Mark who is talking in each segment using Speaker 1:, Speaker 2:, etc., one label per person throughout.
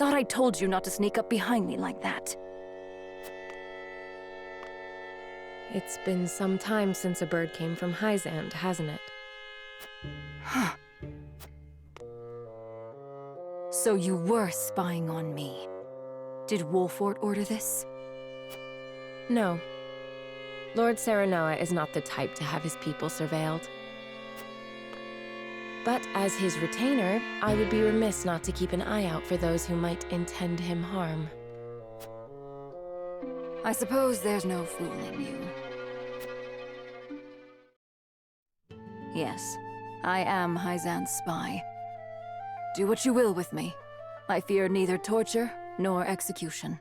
Speaker 1: thought I told you not to sneak up behind me like that.
Speaker 2: It's been some time since a bird came from Hyzand, hasn't it?
Speaker 1: Huh. So you were spying on me. Did Wolfort order this?
Speaker 2: No. Lord Serenoa is not the type to have his people surveilled. But as his retainer, I would be remiss not to keep an eye out for those who might intend him harm.
Speaker 1: I suppose there's no fooling you. Yes, I am Hyzand's spy. Do what you will with me. I fear neither torture nor execution.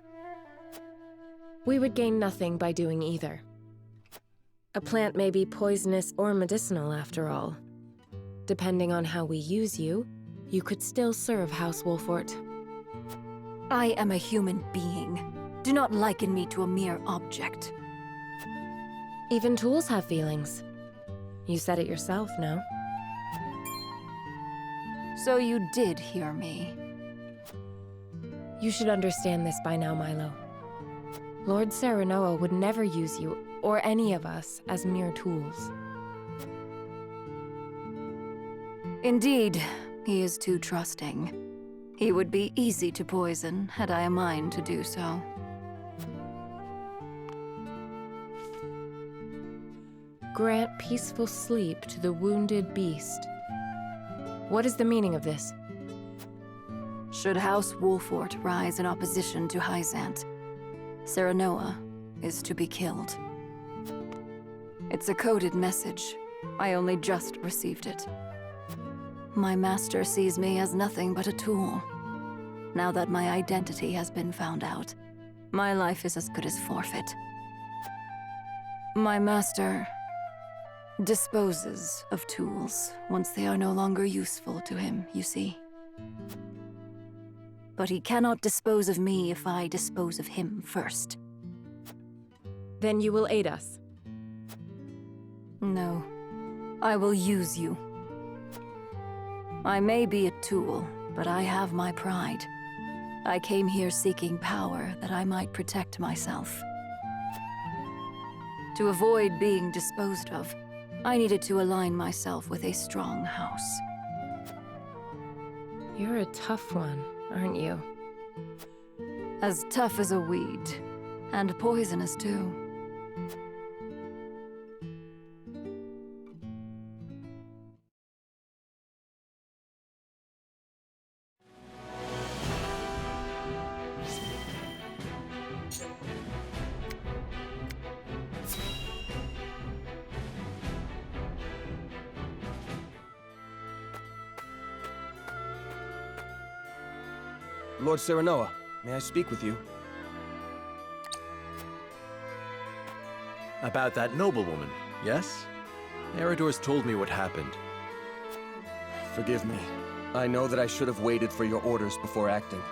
Speaker 2: We would gain nothing by doing either. A plant may be poisonous or medicinal after all. Depending on how we use you, you could still serve House Wolfort.
Speaker 1: I am a human being. Do not liken me to a mere object.
Speaker 2: Even tools have feelings. You said it yourself, no?
Speaker 1: So you did hear me.
Speaker 2: You should understand this by now, Milo. Lord Serenoa would never use you, or any of us, as mere tools.
Speaker 1: Indeed, he is too trusting. He would be easy to poison, had I a mind to do so.
Speaker 2: Grant peaceful sleep to the wounded beast. What is the meaning of this?
Speaker 1: Should House Wolfort rise in opposition to Hyzand, Serenoa is to be killed. It's a coded message. I only just received it. My master sees me as nothing but a tool. Now that my identity has been found out, my life is as good as forfeit. My master disposes of tools once they are no longer useful to him, you see. But he cannot dispose of me if I dispose of him first.
Speaker 2: Then you will aid us.
Speaker 1: No, I will use you. I may be a tool, but I have my pride. I came here seeking power that I might protect myself. To avoid being disposed of, I needed to align myself with a strong house.
Speaker 2: You're a tough one, aren't you?
Speaker 1: As tough as a weed, and poisonous too.
Speaker 3: Lord Serenoa, may I speak with you?
Speaker 4: About that noblewoman, yes? Eridor's told me what happened.
Speaker 3: Forgive me. I know that I should have waited for your orders before acting.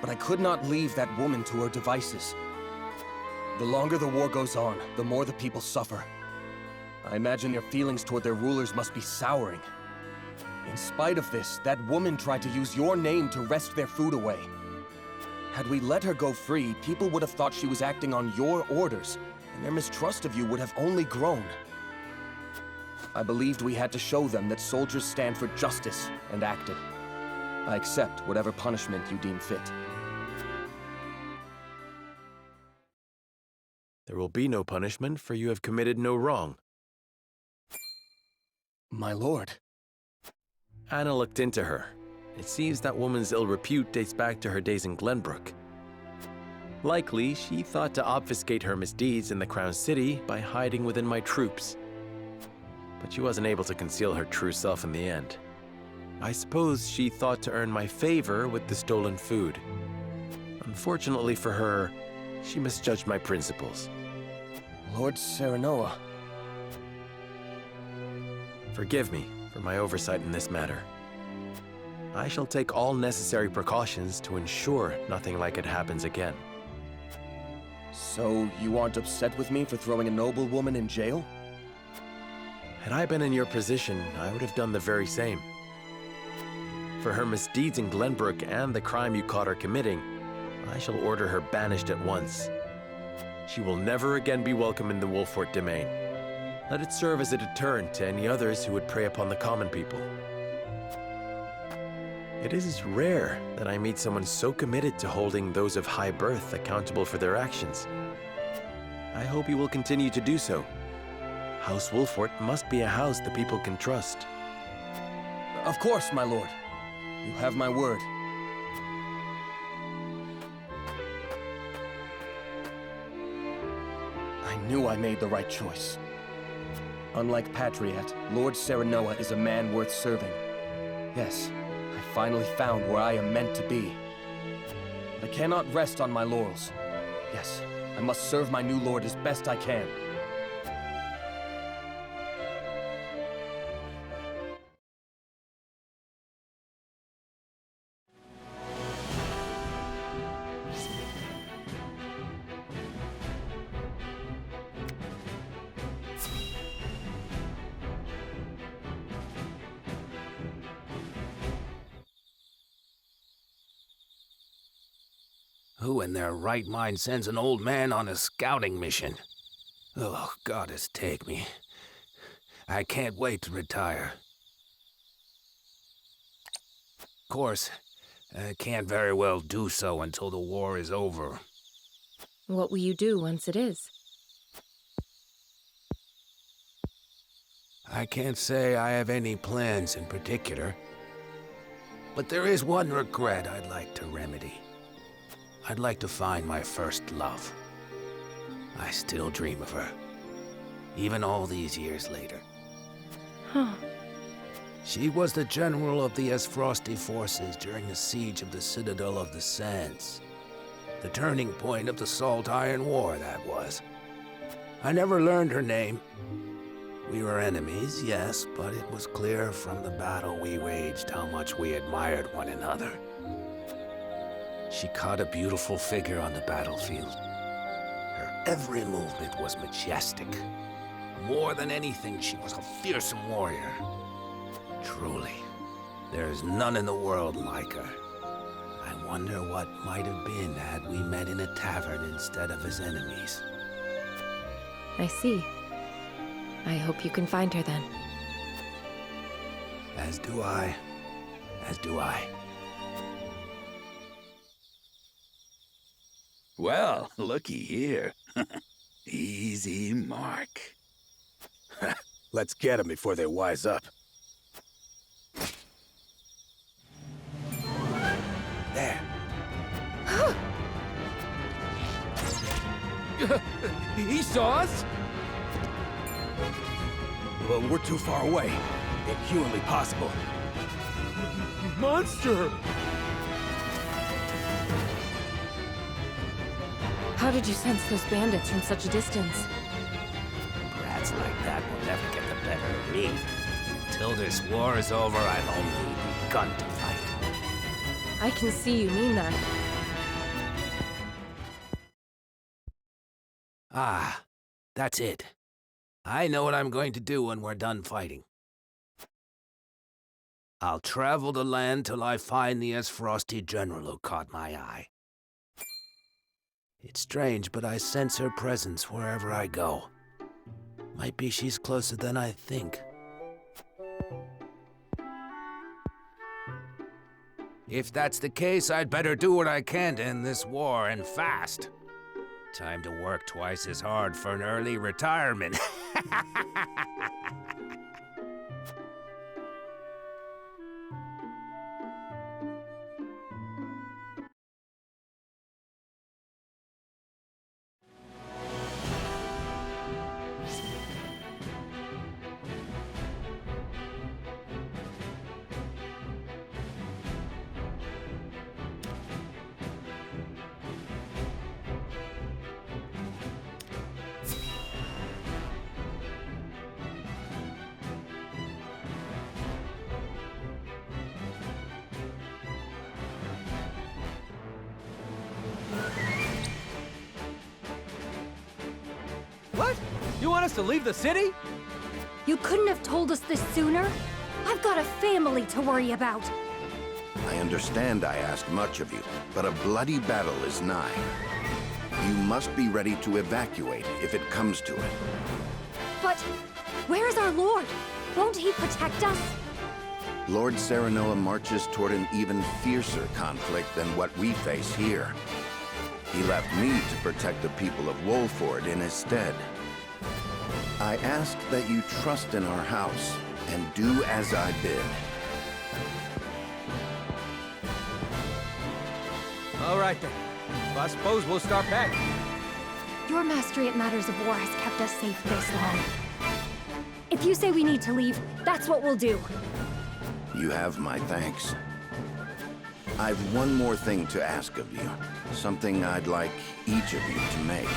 Speaker 3: But I could not leave that woman to her devices. The longer the war goes on, the more the people suffer. I imagine their feelings toward their rulers must be souring. In spite of this, that woman tried to use your name to wrest their food away. Had we let her go free, people would have thought she was acting on your orders, and their mistrust of you would have only grown. I believed we had to show them that soldiers stand for justice, and acted. I accept whatever punishment you deem fit.
Speaker 4: There will be no punishment, for you have committed no wrong.
Speaker 3: My lord.
Speaker 4: Anna looked into her. It seems that woman's ill repute dates back to her days in Glenbrook. Likely, she thought to obfuscate her misdeeds in the Crown City by hiding within my troops. But she wasn't able to conceal her true self in the end. I suppose she thought to earn my favor with the stolen food. Unfortunately for her, she misjudged my principles.
Speaker 3: Lord Serenoa.
Speaker 4: Forgive me for my oversight in this matter. I shall take all necessary precautions to ensure nothing like it happens again.
Speaker 3: So, you aren't upset with me for throwing a noblewoman in jail?
Speaker 4: Had I been in your position, I would have done the very same. For her misdeeds in Glenbrook and the crime you caught her committing, I shall order her banished at once. She will never again be welcome in the Wolfort domain. Let it serve as a deterrent to any others who would prey upon the common people. It is rare that I meet someone so committed to holding those of high birth accountable for their actions. I hope you will continue to do so. House Wolfort must be a house the people can trust.
Speaker 3: Of course, my lord. You have my word. I knew I made the right choice. Unlike Patriot, Lord Serenoa is a man worth serving. Yes, I finally found where I am meant to be. But I cannot rest on my laurels. Yes, I must serve my new lord as best I can.
Speaker 5: Who in their right mind sends an old man on a scouting mission? Oh, goddess take me. I can't wait to retire. Of course, I can't very well do so until the war is over.
Speaker 2: What will you do once it is?
Speaker 5: I can't say I have any plans in particular. But there is one regret I'd like to remedy. I'd like to find my first love. I still dream of her, even all these years later.
Speaker 2: Huh.
Speaker 5: She was the general of the Esfrosti forces during the siege of the Citadel of the Sands. The turning point of the Salt Iron War, that was. I never learned her name. We were enemies, yes, but it was clear from the battle we waged how much we admired one another. She caught a beautiful figure on the battlefield. Her every movement was majestic. More than anything, she was a fearsome warrior. Truly, there is none in the world like her. I wonder what might have been had we met in a tavern instead of as enemies.
Speaker 2: I see. I hope you can find her then.
Speaker 5: As do I. As do I.
Speaker 6: Well, looky here. Easy mark.
Speaker 5: Let's get them before they wise up. There.
Speaker 3: He saw us? Well, we're too far away. Inhumanly possible. Monster!
Speaker 2: How did you sense those bandits from such a distance?
Speaker 5: Brats like that will never get the better of me. Until this war is over, I've only begun to fight.
Speaker 2: I can see you mean that.
Speaker 5: Ah, that's it. I know what I'm going to do when we're done fighting. I'll travel the land till I find the Esfrosti general who caught my eye. It's strange, but I sense her presence wherever I go. Might be she's closer than I think. If that's the case, I'd better do what I can to end this war, and fast. Time to work twice as hard for an early retirement.
Speaker 3: What? You want us to leave the city?
Speaker 7: You couldn't have told us this sooner? I've got a family to worry about. understand I ask much of you, but a bloody battle is nigh. You must be ready to evacuate if it comes to it.
Speaker 8: But where is our lord? Won't he protect us?
Speaker 7: Lord Serenoa marches toward an even fiercer conflict than what we face here. He left me to protect the people of Wolford in his stead. I ask that you trust in our house and do as I bid.
Speaker 3: All right then. I suppose we'll start back.
Speaker 8: Your mastery at matters of war has kept us safe this long. If you say we need to leave, that's what we'll do.
Speaker 7: You have my thanks. I've one more thing to ask of you. Something I'd like each of you to make.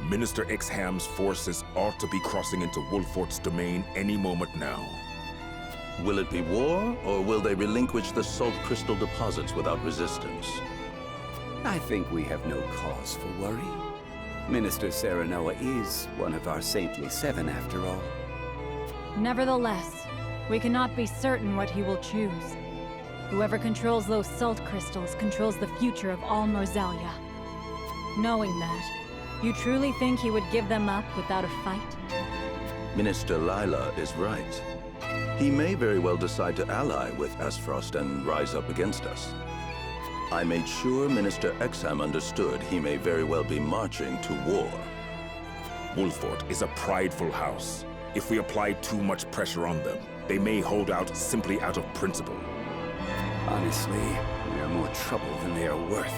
Speaker 9: Minister Exham's forces ought to be crossing into Wolfort's domain any moment now.
Speaker 6: Will it be war, or will they relinquish the salt crystal deposits without resistance?
Speaker 10: I think we have no cause for worry. Minister Serenoa is one of our saintly seven, after all.
Speaker 11: Nevertheless, we cannot be certain what he will choose. Whoever controls those salt crystals controls the future of all Norzelia. Knowing that, you truly think he would give them up without a fight?
Speaker 6: Minister Lila is right. He may very well decide to ally with Aesfrost and rise up against us. I made sure Minister Exham understood he may very well be marching to war.
Speaker 9: Wolfort is a prideful house. If we apply too much pressure on them, they may hold out simply out of principle.
Speaker 10: Honestly, we are more trouble than they are worth.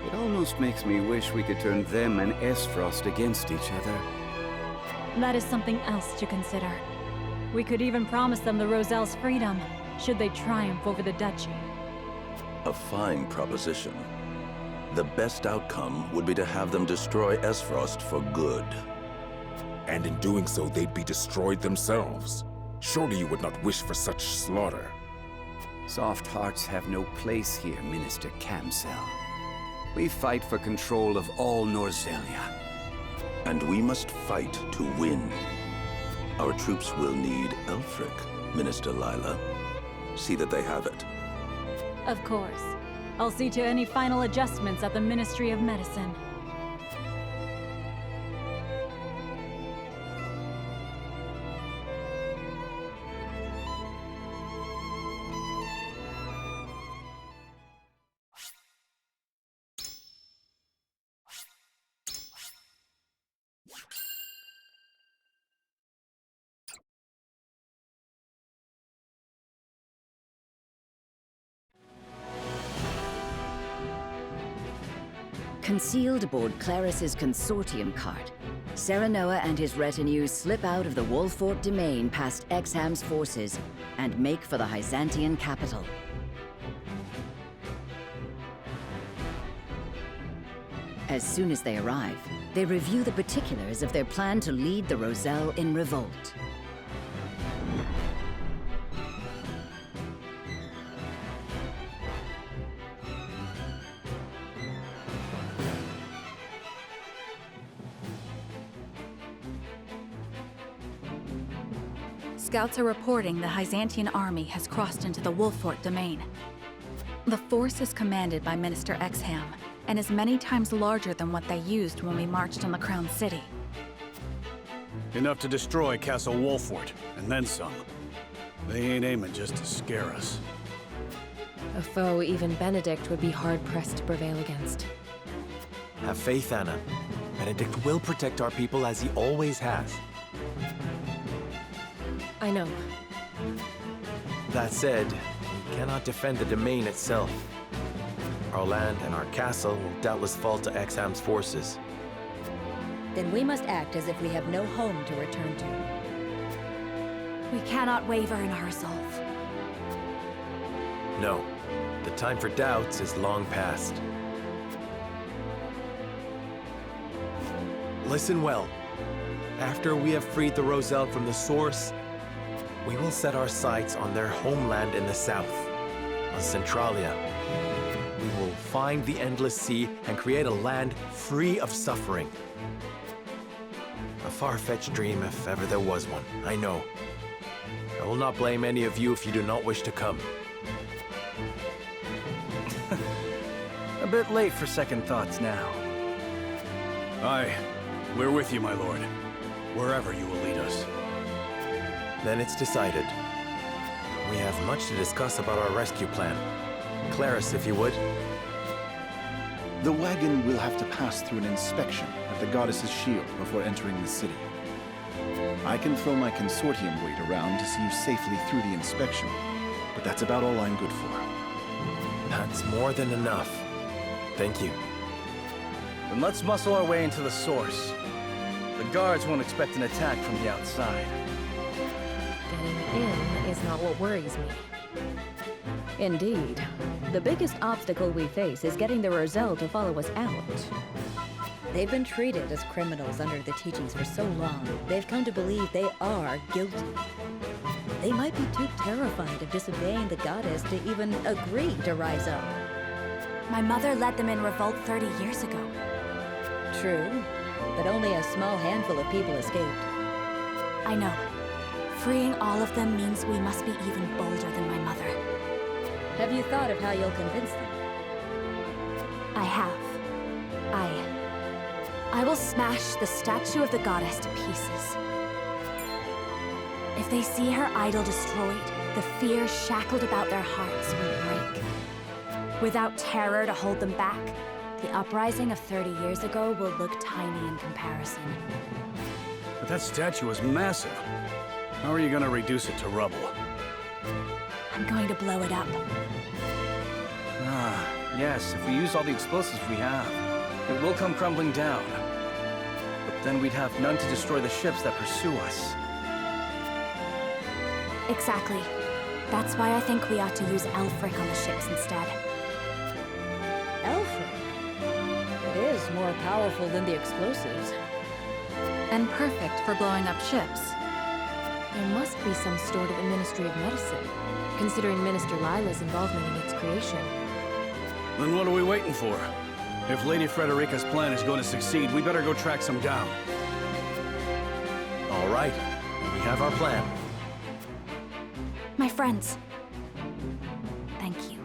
Speaker 10: It almost makes me wish we could turn them and Aesfrost against each other.
Speaker 11: That is something else to consider. We could even promise them the Roselle's freedom, should they triumph over the Duchy.
Speaker 6: A fine proposition. The best outcome would be to have them destroy Aesfrost for good.
Speaker 9: And in doing so, they'd be destroyed themselves. Surely you would not wish for such slaughter.
Speaker 10: Soft hearts have no place here, Minister Camsell. We fight for control of all Norzelia.
Speaker 6: And we must fight to win. Our troops will need Elfric, Minister Lila. See that they have it.
Speaker 11: Of course. I'll see to any final adjustments at the Ministry of Medicine.
Speaker 12: Concealed aboard Claris's consortium cart, Serenoa and his retinue slip out of the Wolfort domain past Exham's forces and make for the Hyzantian capital. As soon as they arrive, they review the particulars of their plan to lead the Roselle in revolt.
Speaker 11: Scouts are reporting the Hyzantian army has crossed into the Wolfort domain. The force is commanded by Minister Exham and is many times larger than what they used when we marched on the Crown City.
Speaker 13: Enough to destroy Castle Wolfort, and then some. They ain't aiming just to scare us.
Speaker 2: A foe even Benedict would be hard-pressed to prevail against.
Speaker 4: Have faith, Anna. Benedict will protect our people as he always has.
Speaker 2: I know.
Speaker 4: That said, we cannot defend the domain itself. Our land and our castle will doubtless fall to Exham's forces.
Speaker 12: Then we must act as if we have no home to return to.
Speaker 11: We cannot waver in our resolve.
Speaker 4: No, the time for doubts is long past. Listen well. After we have freed the Roselle from the Source, we will set our sights on their homeland in the south, on Centralia. We will find the Endless Sea and create a land free of suffering. A far-fetched dream if ever there was one, I know. I will not blame any of you if you do not wish to come.
Speaker 14: A bit late for second thoughts now.
Speaker 13: Aye, we're with you, my lord. Wherever you will lead us.
Speaker 4: Then it's decided. We have much to discuss about our rescue plan. Claris, if you would.
Speaker 15: The wagon will have to pass through an inspection at the Goddess's Shield before entering the city. I can throw my consortium weight around to see you safely through the inspection, but that's about all I'm good for.
Speaker 4: That's more than enough. Thank you.
Speaker 14: Then let's muscle our way into the Source. The guards won't expect an attack from the outside.
Speaker 2: Getting in is not what worries me.
Speaker 16: Indeed. The biggest obstacle we face is getting the Roselle to follow us out.
Speaker 12: They've been treated as criminals under the teachings for so long, they've come to believe they are guilty. They might be too terrified of disobeying the goddess to even agree to rise up.
Speaker 8: My mother led them in revolt 30 years ago.
Speaker 12: True, but only a small handful of people escaped.
Speaker 8: I know. Freeing all of them means we must be even bolder than my mother.
Speaker 12: Have you thought of how you'll convince them?
Speaker 8: I have. I will smash the statue of the goddess to pieces. If they see her idol destroyed, the fear shackled about their hearts will break. Without terror to hold them back, the uprising of 30 years ago will look tiny in comparison.
Speaker 13: But that statue is massive. How are you gonna reduce it to rubble?
Speaker 8: I'm going to blow it up.
Speaker 14: Ah, yes, if we use all the explosives we have, it will come crumbling down. But then we'd have none to destroy the ships that pursue us.
Speaker 8: Exactly. That's why I think we ought to use Elfric on the ships instead.
Speaker 12: Elfric? It is more powerful than the explosives.
Speaker 1: And perfect for blowing up ships.
Speaker 2: There must be some sort of a Ministry of Medicine, considering Minister Lila's involvement in its creation.
Speaker 13: Then what are we waiting for? If Lady Frederica's plan is going to succeed, we better go track some down.
Speaker 4: All right, we have our plan.
Speaker 8: My friends. Thank you.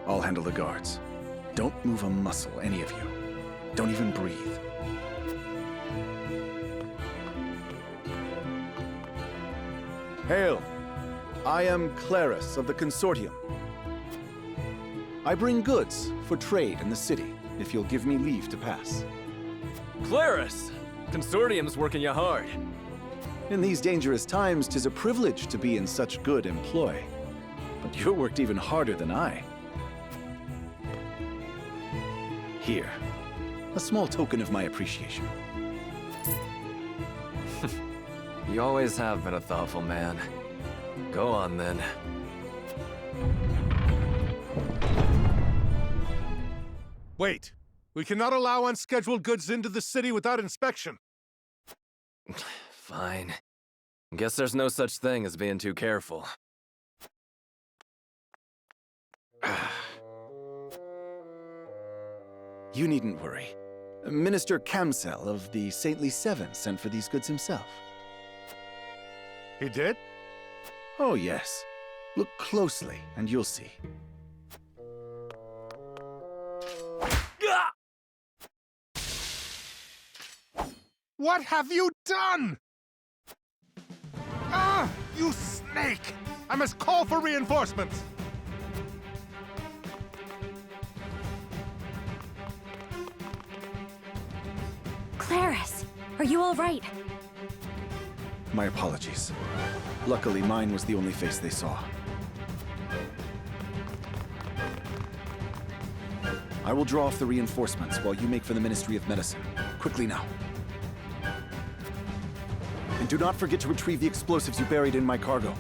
Speaker 15: I'll handle the guards. Don't move a muscle, any of you. Don't even breathe. Hail! I am Claris of the Consortium. I bring goods for trade in the city, if you'll give me leave to pass.
Speaker 3: Claris! Consortium's working you hard.
Speaker 15: In these dangerous times, 'tis a privilege to be in such good employ. But you worked even harder than I. Here, a small token of my appreciation.
Speaker 3: You always have been a thoughtful man. Go on, then.
Speaker 17: Wait. We cannot allow unscheduled goods into the city without inspection.
Speaker 3: Fine. Guess there's no such thing as being too careful.
Speaker 15: You needn't worry. Minister Kamsel of the Saintly Seven sent for these goods himself.
Speaker 17: He did?
Speaker 15: Oh, yes. Look closely, and you'll see.
Speaker 17: What have you done? Ah, you snake! I must call for reinforcements!
Speaker 8: Claris, are you all right?
Speaker 15: My apologies. Luckily, mine was the only face they saw. I will draw off the reinforcements while you make for the Ministry of Medicine. Quickly now. And do not forget to retrieve the explosives you buried in my cargo.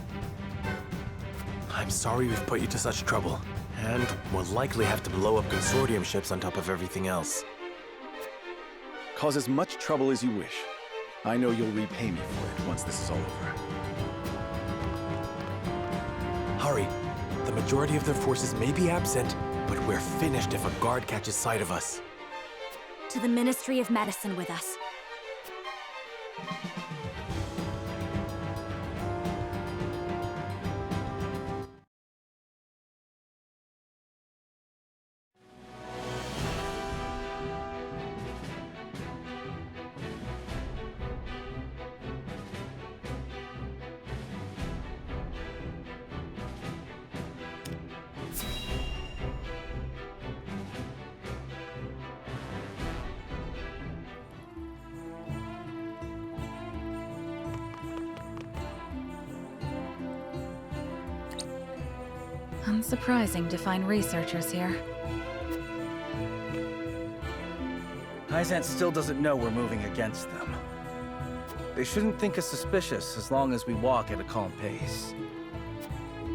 Speaker 4: I'm sorry we've put you to such trouble, and we'll likely have to blow up consortium ships on top of everything else.
Speaker 15: Cause as much trouble as you wish. I know you'll repay me for it once this is all over.
Speaker 4: Hurry. The majority of their forces may be absent, but we're finished if a guard catches sight of us.
Speaker 8: To the Ministry of Medicine with us.
Speaker 11: Unsurprising to find researchers here.
Speaker 14: Hyzant still doesn't know we're moving against them. They shouldn't think us suspicious as long as we walk at a calm pace.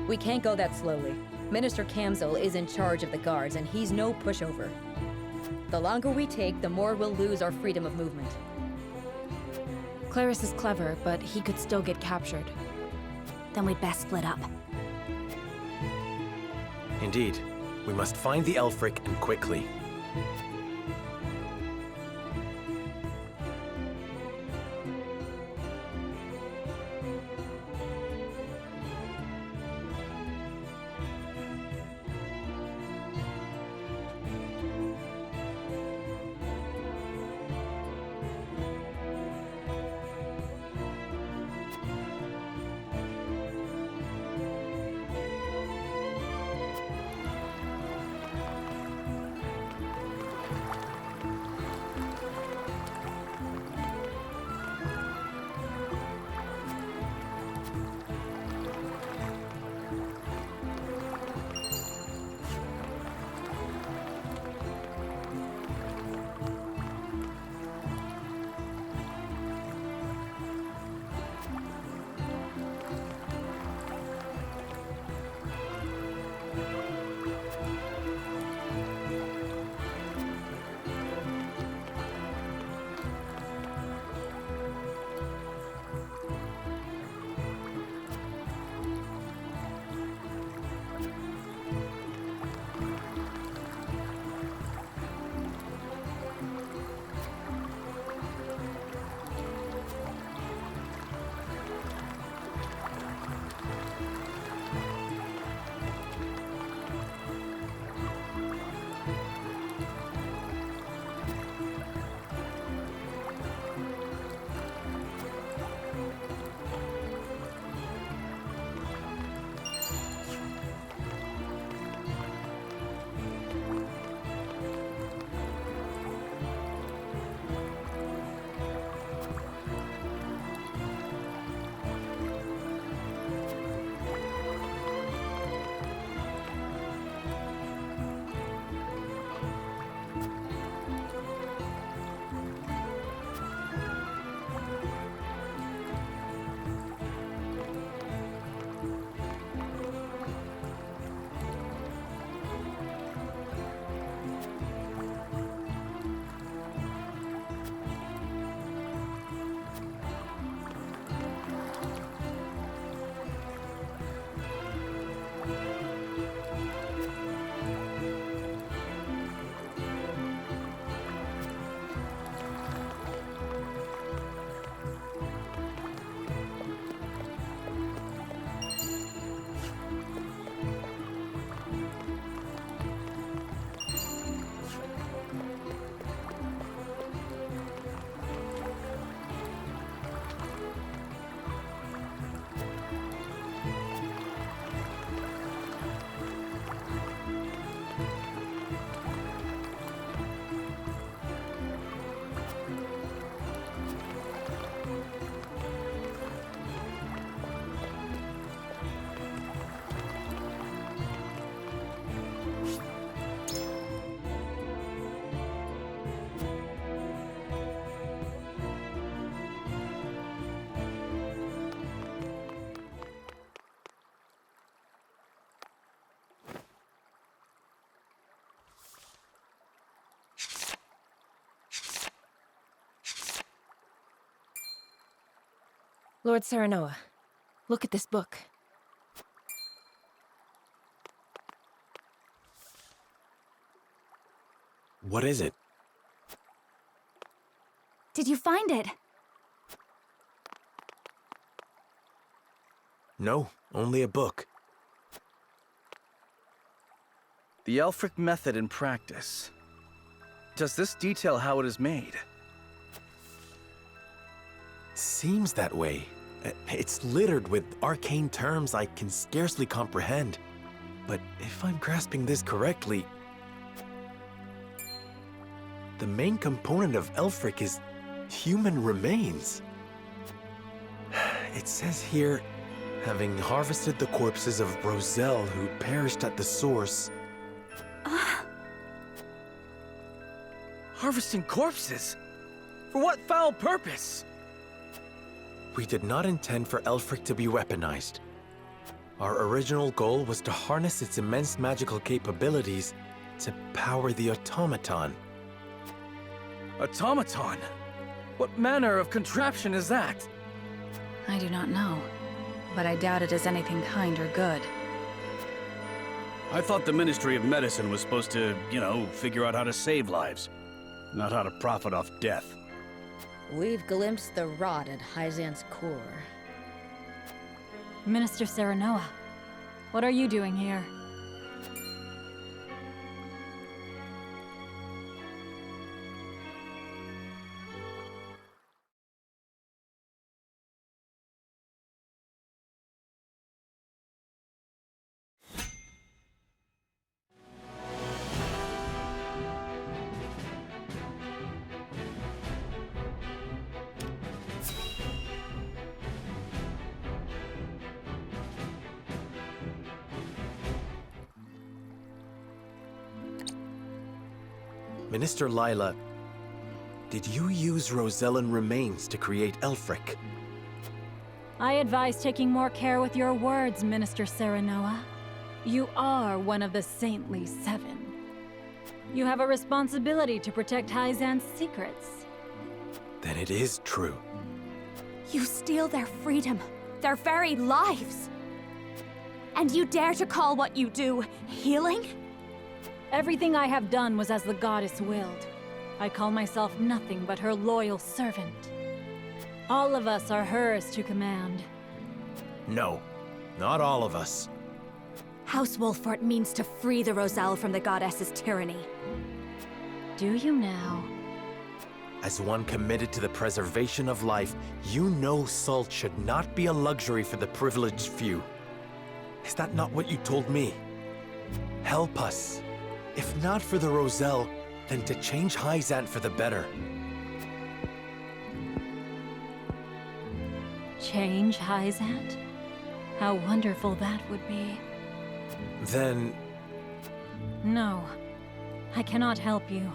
Speaker 12: We can't go that slowly. Minister Kamzil is in charge of the guards, and he's no pushover. The longer we take, the more we'll lose our freedom of movement.
Speaker 2: Claris is clever, but he could still get captured.
Speaker 8: Then we'd best split up.
Speaker 4: Indeed. We must find the Elfric, and quickly.
Speaker 2: Lord Serenoa, look at this book.
Speaker 4: What is it?
Speaker 8: Did you find it?
Speaker 4: No, only a book.
Speaker 14: The Aelfric method in practice. Does this detail how it is made?
Speaker 4: Seems that way. It's littered with arcane terms I can scarcely comprehend. But if I'm grasping this correctly, the main component of Aelfric is human remains. It says here, having harvested the corpses of Roselle who perished at the source.
Speaker 14: Harvesting corpses? For what foul purpose?
Speaker 4: We did not intend for Aelfric to be weaponized. Our original goal was to harness its immense magical capabilities to power the automaton.
Speaker 14: Automaton? What manner of contraption is that?
Speaker 11: I do not know, but I doubt it is anything kind or good.
Speaker 13: I thought the Ministry of Medicine was supposed to, figure out how to save lives, not how to profit off death.
Speaker 12: We've glimpsed the rot at Hyzant's core.
Speaker 11: Minister Serenoa, what are you doing here?
Speaker 4: Minister Lila, did you use Rosellan remains to create Aelfric?
Speaker 11: I advise taking more care with your words, Minister Serenoa. You are one of the Saintly Seven. You have a responsibility to protect Hyzant's secrets.
Speaker 4: Then it is true.
Speaker 8: You steal their freedom, their very lives. And you dare to call what you do healing?
Speaker 11: Everything I have done was as the goddess willed. I call myself nothing but her loyal servant. All of us are hers to command.
Speaker 4: No, not all of us.
Speaker 8: House Wolfort means to free the Roselle from the goddess's tyranny.
Speaker 11: Do you now?
Speaker 4: As one committed to the preservation of life, you know salt should not be a luxury for the privileged few. Is that not what you told me? Help us. If not for the Roselle, then to change Hyzant for the better.
Speaker 11: Change Hyzant? How wonderful that would be.
Speaker 4: Then...
Speaker 11: No, I cannot help you.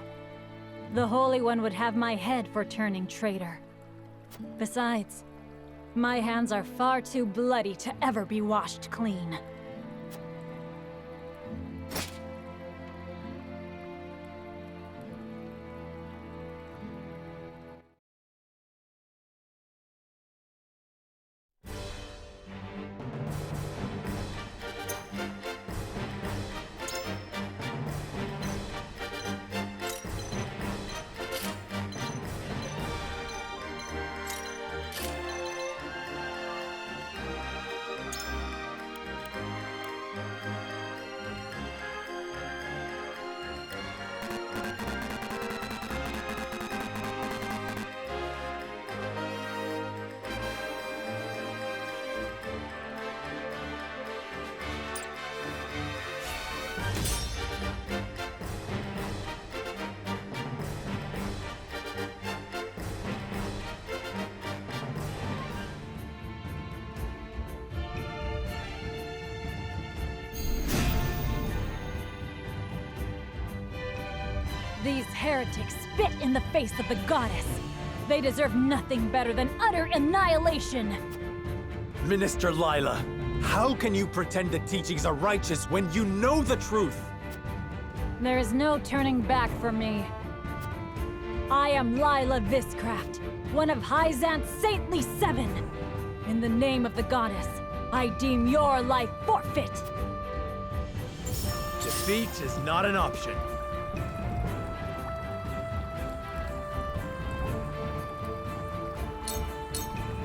Speaker 11: The Holy One would have my head for turning traitor. Besides, my hands are far too bloody to ever be washed clean. These heretics spit in the face of the goddess. They deserve nothing better than utter annihilation.
Speaker 4: Minister Lila, how can you pretend the teachings are righteous when you know the truth?
Speaker 11: There is no turning back for me. I am Lila Viscraft, one of Hyzant's Saintly Seven. In the name of the goddess, I deem your life forfeit!
Speaker 18: Defeat is not an option.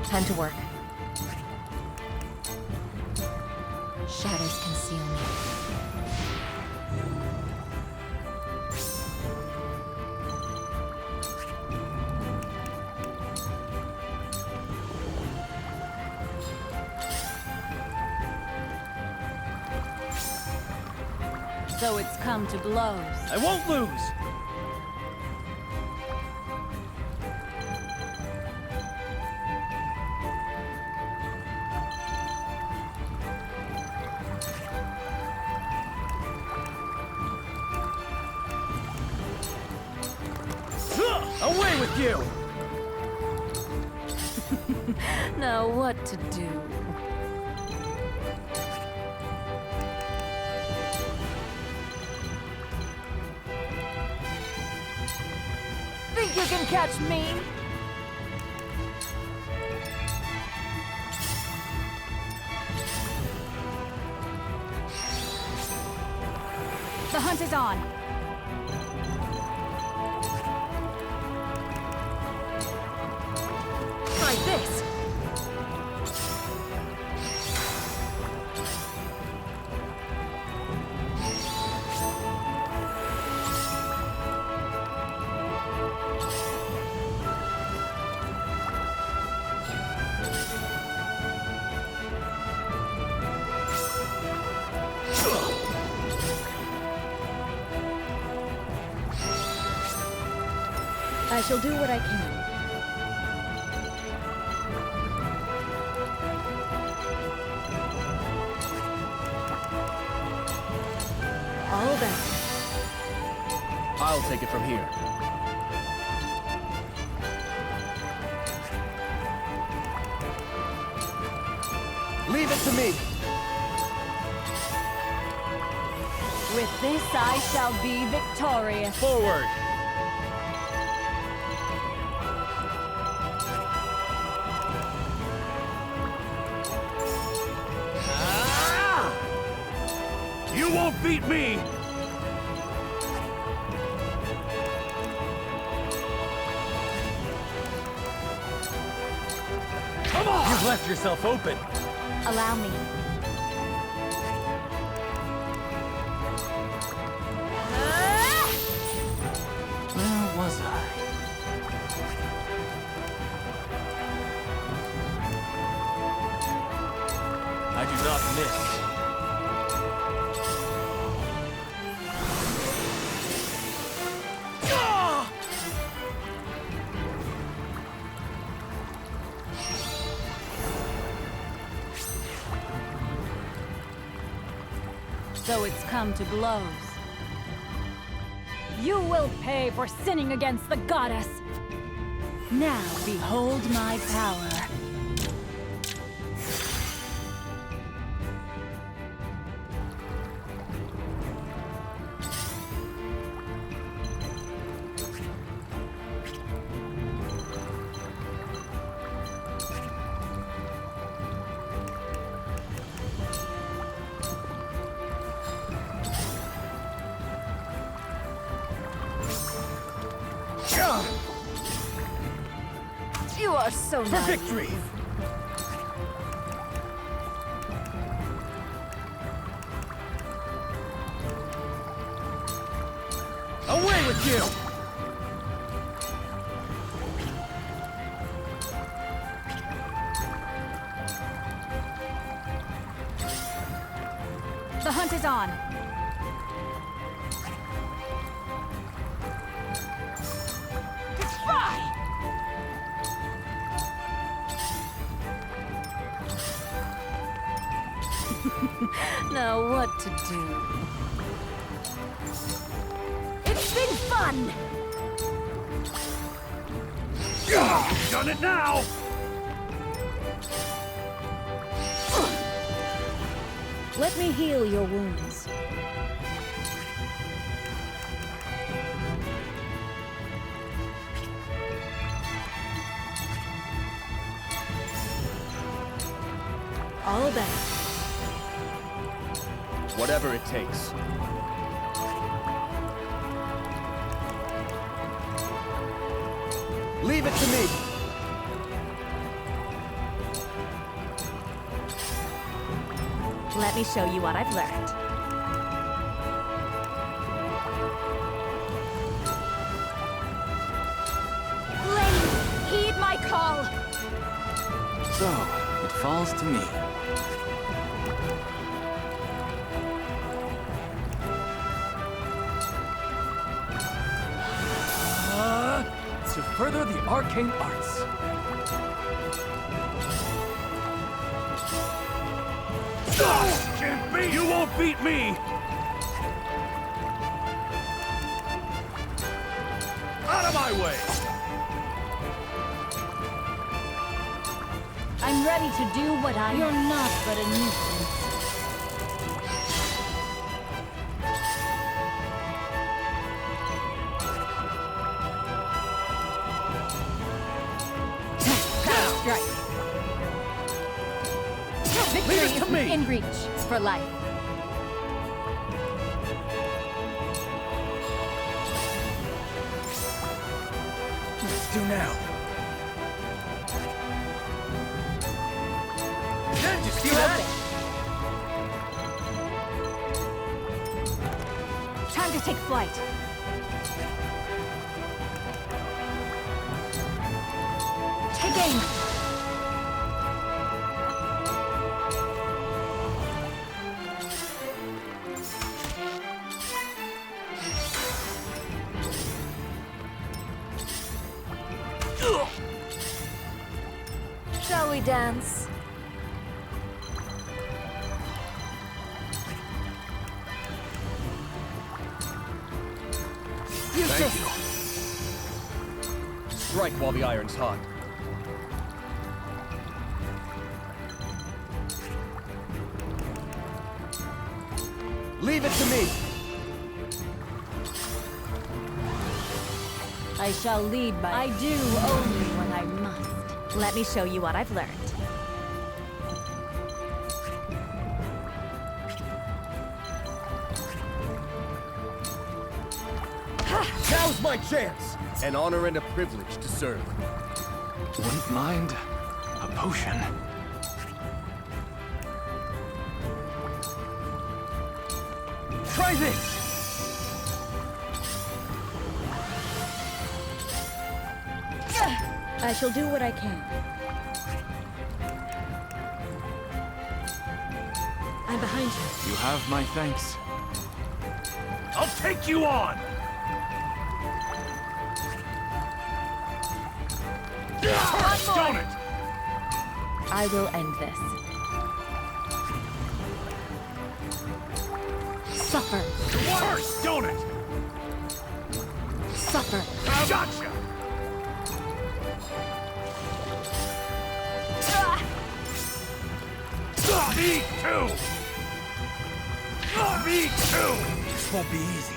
Speaker 16: Time to work. Shadows conceal me.
Speaker 11: So it's come to blows.
Speaker 18: I won't lose! Away with you!
Speaker 1: Now what to do? Think you can catch me?
Speaker 11: The hunt is on!
Speaker 2: Try this!
Speaker 12: I shall do what I can. All that.
Speaker 3: I'll take it from here. Leave it to me!
Speaker 11: With this I shall be victorious.
Speaker 18: Forward! You won't beat me! Come on! You've left yourself open.
Speaker 11: Allow me.
Speaker 18: Where was I? I do not miss.
Speaker 11: So it's come to blows. You will pay for sinning against the goddess! Now behold my power.
Speaker 1: You are so
Speaker 18: For
Speaker 1: naive.
Speaker 18: victory! Away with you!
Speaker 11: The hunt is on!
Speaker 1: Now what to do?
Speaker 11: It's been fun!
Speaker 18: You've done it now!
Speaker 12: Let me heal your wounds.
Speaker 8: all bent.
Speaker 3: Whatever it takes. Leave it to me!
Speaker 8: Let me show you what I've learned. Lady, heed my call!
Speaker 18: So, it falls to me. To further the arcane arts.
Speaker 9: Can't beat! You won't beat me!
Speaker 18: Out of my way!
Speaker 11: I'm ready to do what I... You're not but a nuisance.
Speaker 8: Strike.
Speaker 18: Leave it to me!
Speaker 11: In reach for life.
Speaker 18: Let's do now. Did you see that?
Speaker 8: Time to take flight. Take aim.
Speaker 1: Shall we dance?
Speaker 3: Thank you. Strike while the iron's hot. Leave it to me!
Speaker 11: I shall lead by... I do only what I must.
Speaker 8: Let me show you what I've learned.
Speaker 3: Now's my chance! An honor and a privilege to serve.
Speaker 18: Wouldn't mind a potion. Try this!
Speaker 12: I shall do what I can. I'm behind you.
Speaker 18: You have my thanks. I'll take you on!
Speaker 8: One more.
Speaker 18: it!
Speaker 8: I will end this.
Speaker 11: Suffer.
Speaker 18: Worse, don't it?
Speaker 11: Suffer.
Speaker 18: Gotcha! Me too! Me too! This won't be easy.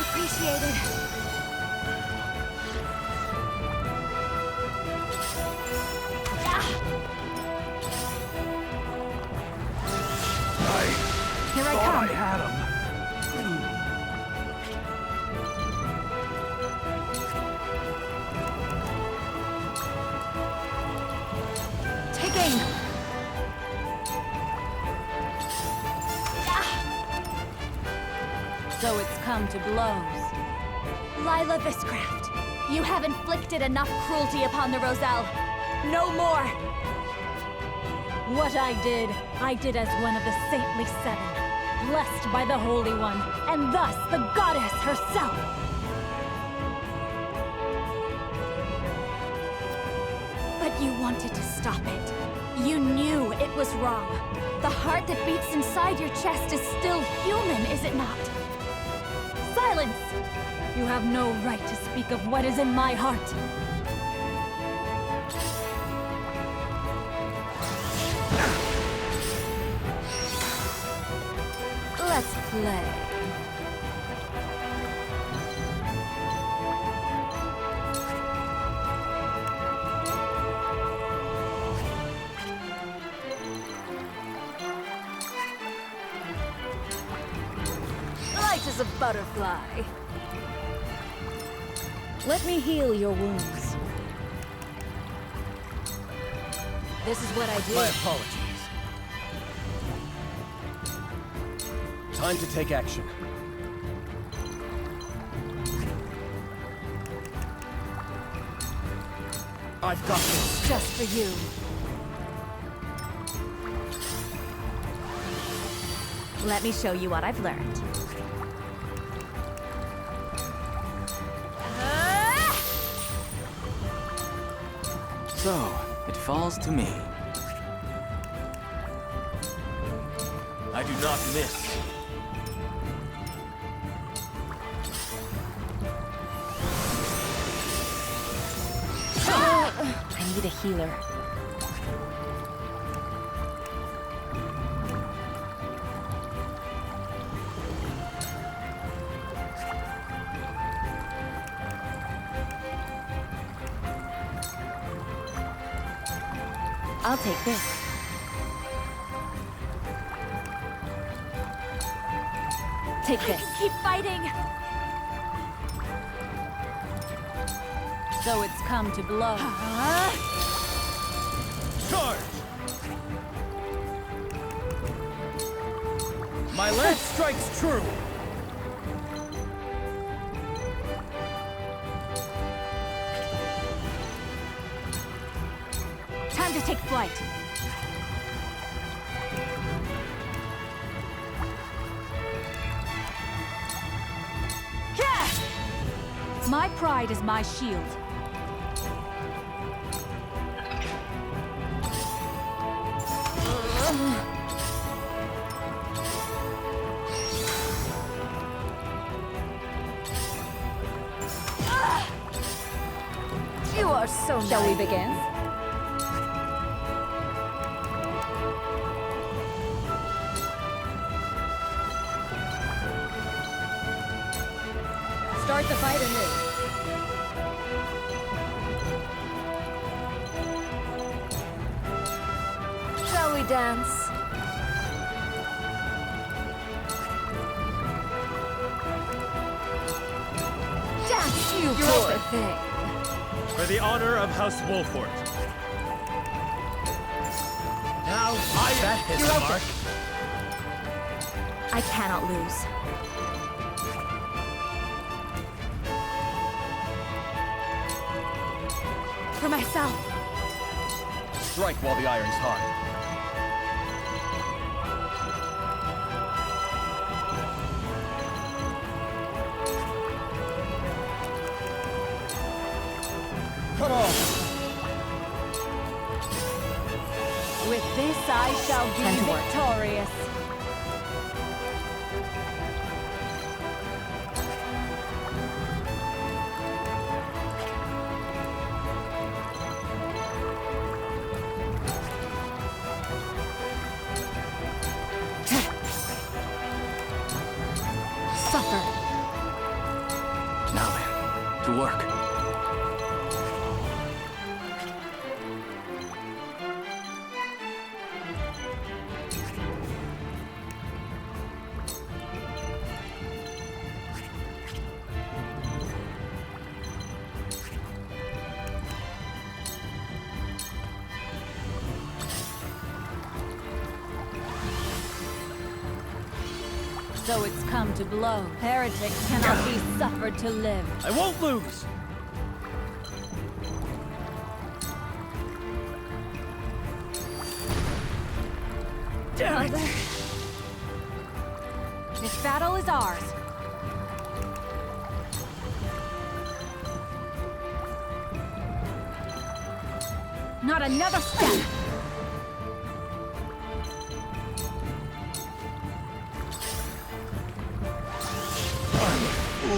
Speaker 8: Appreciated. Here I come.
Speaker 18: I had him.
Speaker 8: Take aim.
Speaker 11: So it's come to blows.
Speaker 8: Lila Viscraft, you have inflicted enough cruelty upon the Roselle. No more.
Speaker 11: What I did as one of the Saintly Seven, blessed by the Holy One, and thus the goddess herself.
Speaker 8: But you wanted to stop it. You knew it was wrong. The heart that beats inside your chest is still human, is it not?
Speaker 11: Silence! You have no right to speak of what is in my heart.
Speaker 1: Let's play. Light as a butterfly.
Speaker 12: Let me heal your wounds.
Speaker 8: This is what I do.
Speaker 3: My apologies. Time to take action. I've got this.
Speaker 1: Just for you.
Speaker 8: Let me show you what I've learned.
Speaker 14: So, it falls to me.
Speaker 18: I do not miss.
Speaker 12: I need a healer. I'll take this. Take this.
Speaker 8: Keep fighting!
Speaker 11: So it's come to blows.
Speaker 18: Charge! My lance strikes true!
Speaker 11: Time to take flight. My pride is my shield.
Speaker 1: You are so
Speaker 12: Shall we
Speaker 1: naive.
Speaker 12: begin? Start the fight anew.
Speaker 1: Shall we dance? Dance, you poor thing.
Speaker 18: For the honor of House Wolfort. Now, that hits the mark.
Speaker 8: I cannot lose. For myself.
Speaker 3: Strike while the iron's hot. Come on!
Speaker 11: With this I shall be victorious.
Speaker 1: Suffer.
Speaker 14: Now then, to work.
Speaker 11: So it's come to blows. Heretics cannot be suffered to live.
Speaker 18: I won't lose! Damn it!
Speaker 11: This battle is ours. Not another step!
Speaker 4: I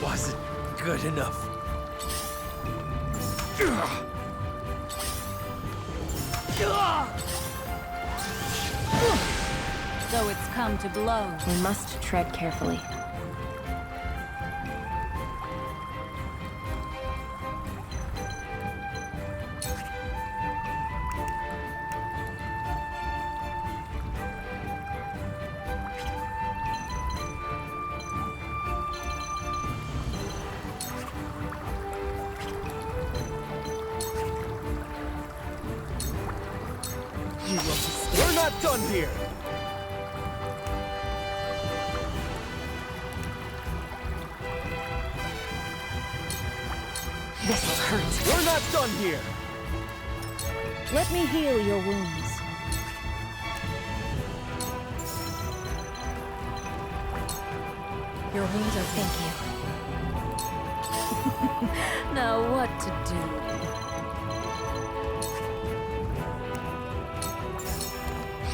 Speaker 4: wasn't good enough.
Speaker 11: So it's come to blows.
Speaker 2: We must tread carefully.
Speaker 3: We're not done here!
Speaker 8: This'll hurt.
Speaker 3: We're not done here!
Speaker 12: Let me heal your wounds.
Speaker 8: Your wounds are thank you.
Speaker 1: Now what to do?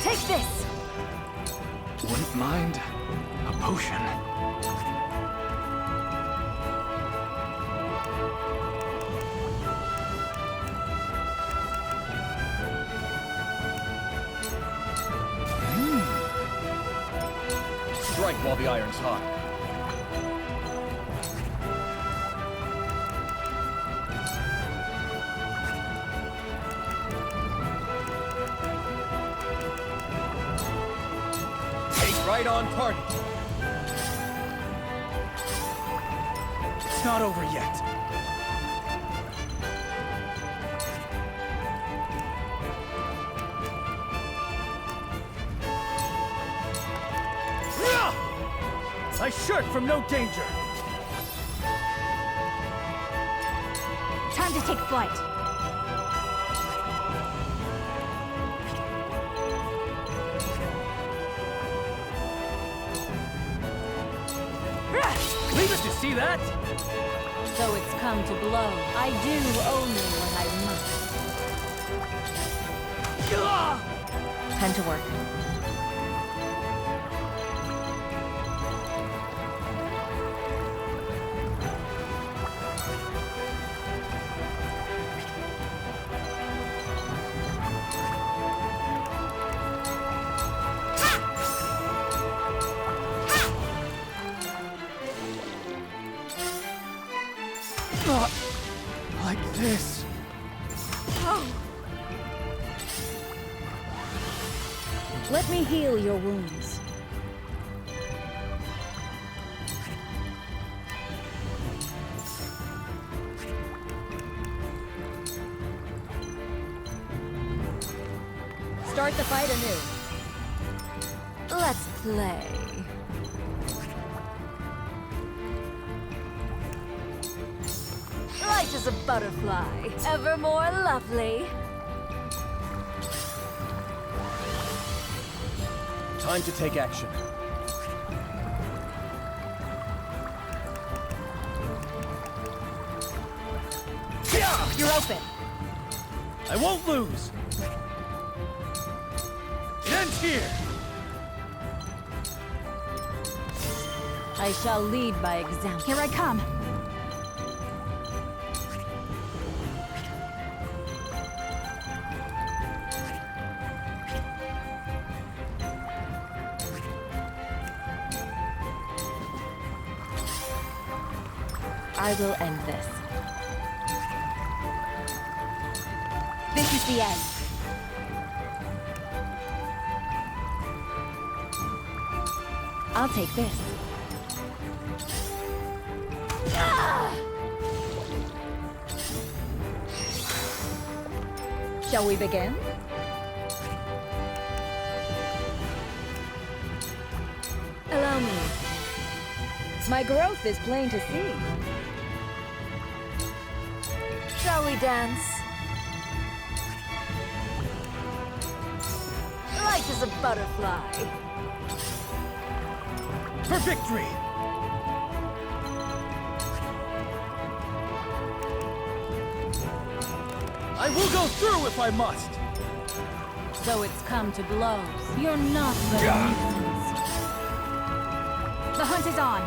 Speaker 8: Take this!
Speaker 18: Wouldn't mind a potion.
Speaker 3: Strike while the iron's hot. Right on target.
Speaker 14: It's not over yet. I shirk from no danger.
Speaker 8: Time to take flight.
Speaker 14: Leave it to see that?
Speaker 11: So it's come to blows. I do only what I must.
Speaker 2: Time to work.
Speaker 18: Not like this.
Speaker 12: Let me heal your wounds. Start the fight anew.
Speaker 1: Let's play. Light as a butterfly, ever more lovely.
Speaker 3: Time to take action.
Speaker 8: You're open.
Speaker 14: I won't lose. It ends here.
Speaker 11: I shall lead by example.
Speaker 8: Here I come.
Speaker 2: I will end this.
Speaker 8: This is the end.
Speaker 2: I'll take this.
Speaker 12: Shall we begin? Allow me. My growth is plain to see.
Speaker 1: Shall we dance? Light as a butterfly.
Speaker 14: For victory! I will go through if I must!
Speaker 11: So it's come to blows. You're not but a nuisance. The hunt is on!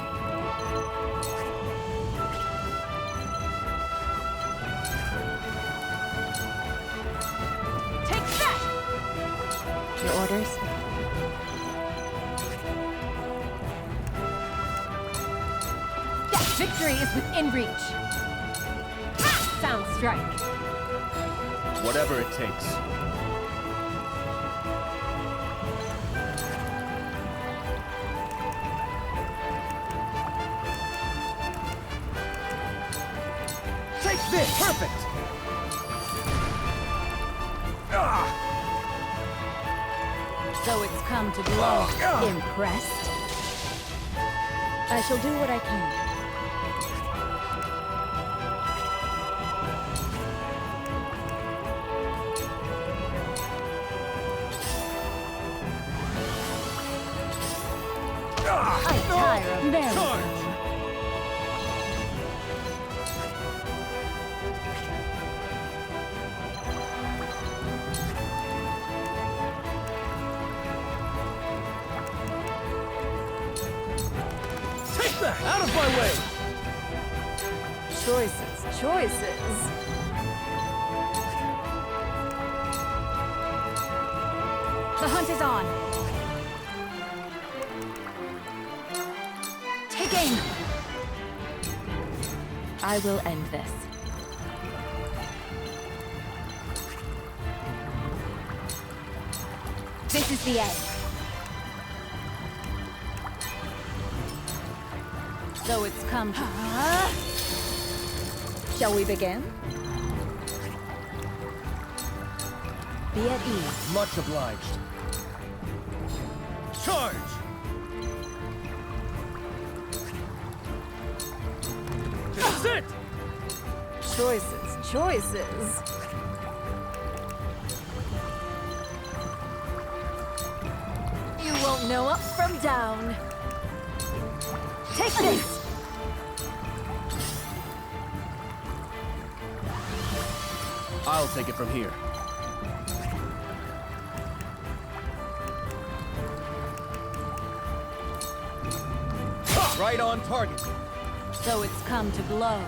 Speaker 11: Take that!
Speaker 2: Your orders?
Speaker 11: That victory is within reach! Ha! Sound strike!
Speaker 3: Whatever it takes. Take this! Perfect!
Speaker 8: So it's come to blows. Impressed? I shall do what I can. I tire of merry-go-round.
Speaker 3: Take that! Out of my way!
Speaker 1: Choices, choices.
Speaker 11: The hunt is on! Take aim!
Speaker 2: I will end this.
Speaker 8: This is the end. So it's come to... Shall we begin? Be at ease.
Speaker 3: Much obliged. Charge! That's it!
Speaker 1: Choices, choices. You won't know up from down. Take this!
Speaker 3: I'll take it from here. Right on target.
Speaker 8: So it's come to blows.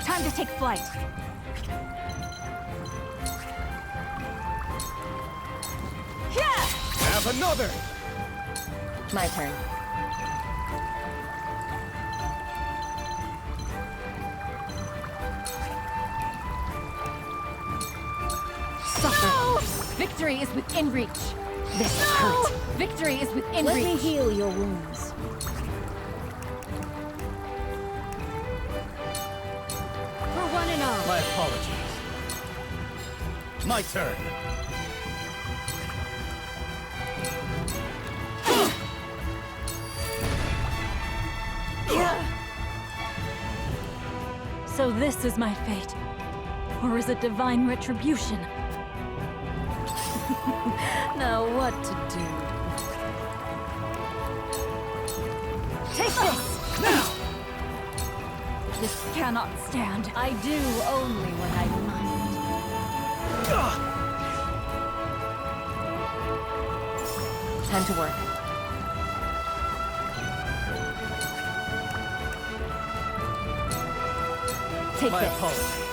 Speaker 11: Time to take flight!
Speaker 3: Have another!
Speaker 2: My turn.
Speaker 11: Suffer! Victory is within reach! This hurt! Victory is within
Speaker 8: Let
Speaker 11: reach!
Speaker 8: me heal your wounds.
Speaker 11: For one and all!
Speaker 3: My apologies. My turn.
Speaker 11: So this is my fate. Or is it divine retribution?
Speaker 1: Now what to do?
Speaker 11: Take this!
Speaker 3: Now!
Speaker 11: This cannot stand.
Speaker 1: I do only what I must.
Speaker 2: Time to work.
Speaker 11: Take
Speaker 3: My
Speaker 11: this.
Speaker 3: apologies.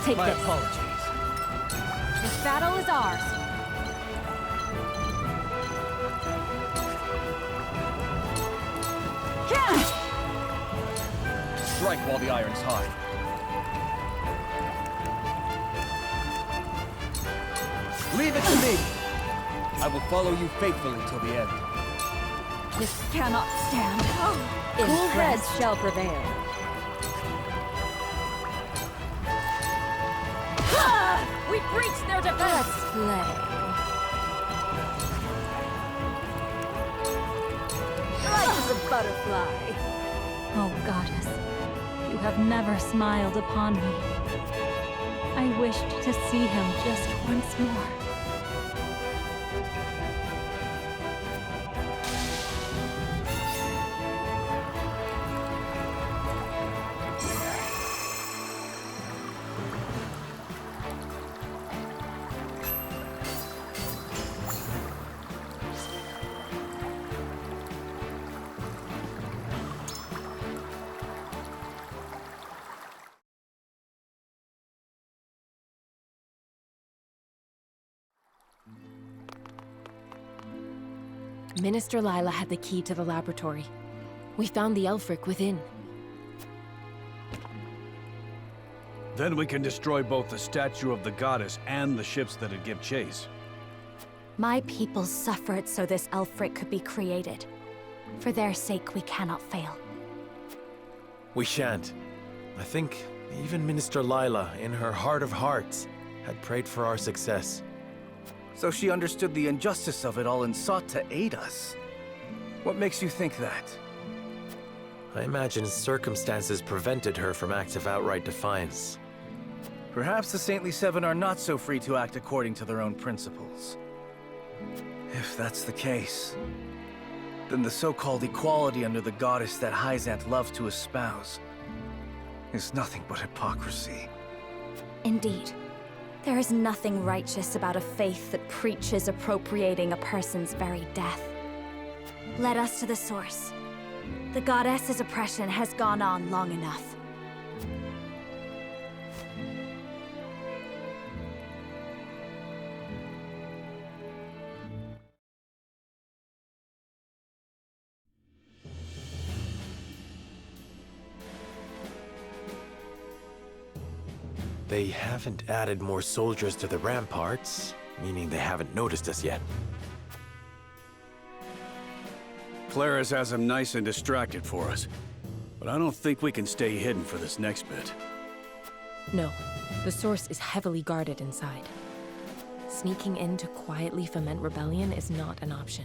Speaker 11: Take
Speaker 3: My
Speaker 11: this.
Speaker 3: apologies.
Speaker 11: This battle is ours.
Speaker 3: Strike while the iron's hot. Leave it to me! I will follow you faithfully till the end.
Speaker 11: This cannot stand.
Speaker 8: Cool heads shall prevail.
Speaker 11: We breached their defense!
Speaker 1: Let's play. Light as a butterfly.
Speaker 11: Oh, goddess, you have never smiled upon me. I wished to see him just once more.
Speaker 2: Minister Lila had the key to the laboratory. We found the Elfric within.
Speaker 13: Then we can destroy both the statue of the goddess and the ships that'd give chase.
Speaker 8: My people suffered so this Elfric could be created. For their sake, we cannot fail.
Speaker 4: We shan't. I think even Minister Lila, in her heart of hearts, had prayed for our success.
Speaker 14: So she understood the injustice of it all and sought to aid us. What makes you think that?
Speaker 4: I imagine circumstances prevented her from acts of outright defiance.
Speaker 14: Perhaps the Saintly Seven are not so free to act according to their own principles. If that's the case, then the so-called equality under the goddess that Hyzanth loves to espouse is nothing but hypocrisy.
Speaker 8: Indeed. There is nothing righteous about a faith that preaches appropriating a person's very death. Let us to the source. The goddess's oppression has gone on long enough.
Speaker 4: They haven't added more soldiers to the ramparts, meaning they haven't noticed us yet.
Speaker 13: Claris has them nice and distracted for us. But I don't think we can stay hidden for this next bit.
Speaker 2: No, the source is heavily guarded inside. Sneaking in to quietly foment rebellion is not an option.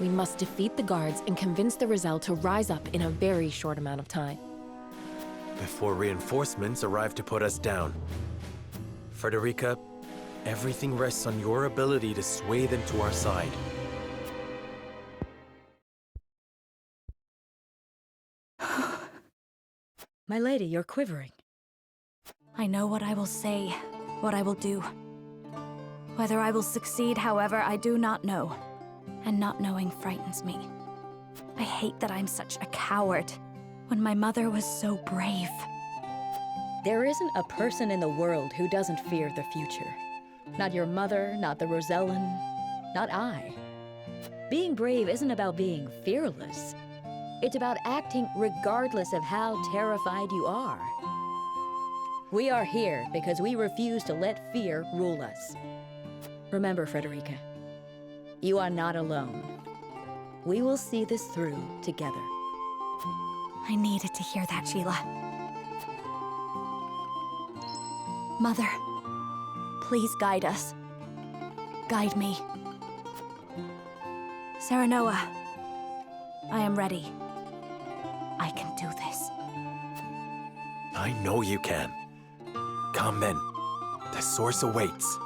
Speaker 2: We must defeat the guards and convince the Rizal to rise up in a very short amount of time.
Speaker 4: Before reinforcements arrive to put us down. Frederica, everything rests on your ability to sway them to our side.
Speaker 12: My lady, you're quivering.
Speaker 8: I know what I will say, what I will do. Whether I will succeed, however, I do not know. And not knowing frightens me. I hate that I'm such a coward, when my mother was so brave.
Speaker 12: There isn't a person in the world who doesn't fear the future. Not your mother, not the Rosellan, not I. Being brave isn't about being fearless. It's about acting regardless of how terrified you are. We are here because we refuse to let fear rule us. Remember, Frederica, you are not alone. We will see this through together.
Speaker 8: I needed to hear that, Sheila. Mother, please guide us. Guide me. Serenoa, I am ready. I can do this.
Speaker 4: I know you can. Come then. The source awaits.